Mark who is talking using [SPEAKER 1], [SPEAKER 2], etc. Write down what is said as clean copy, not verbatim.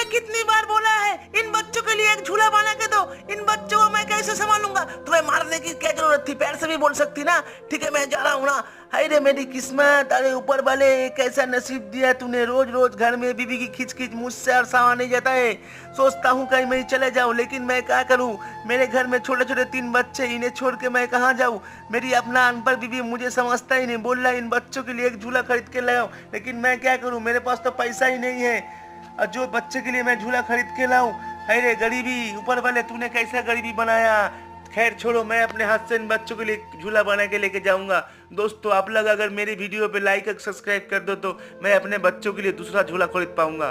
[SPEAKER 1] तुमने कितनी बार बोला है इन बच्चों के लिए एक झूला बना के दो, इन बच्चों को मैं कैसे संभालूंगा? तुम्हें मारने की क्या जरूरत थी? पैर से भी बोल सकती ना। ठीक है मैं जा रहा हूँ ना। हाय रे मेरी किस्मत, अरे ऊपर वाले कैसा नसीब दिया तूने। रोज रोज घर में बीबी की खिच खिच मुझसे और सावा नहीं जाता है। सोचता हूँ कहीं मैं चले जाऊँ, लेकिन मैं क्या करूँ? मेरे घर में छोटे छोटे 3 बच्चे, इन्हें छोड़ के मैं कहाँ जाऊँ? मेरी अपना अनपढ़ बीबी मुझे समझता ही नहीं। बोल रहा है इन बच्चों के लिए एक झूला खरीद के लाओ, लेकिन मैं क्या करूँ? मेरे पास तो पैसा ही नहीं है। और जो बच्चे के लिए मैं झूला खरीद के लाऊं, है रे गरीबी, ऊपर वाले तूने कैसा गरीबी बनाया। खैर छोड़ो, मैं अपने हाथ से इन बच्चों के लिए झूला बना के लेके जाऊंगा। दोस्तों आप लोग अगर मेरी वीडियो पे लाइक और सब्सक्राइब कर दो तो मैं अपने बच्चों के लिए दूसरा झूला खरीद पाऊंगा।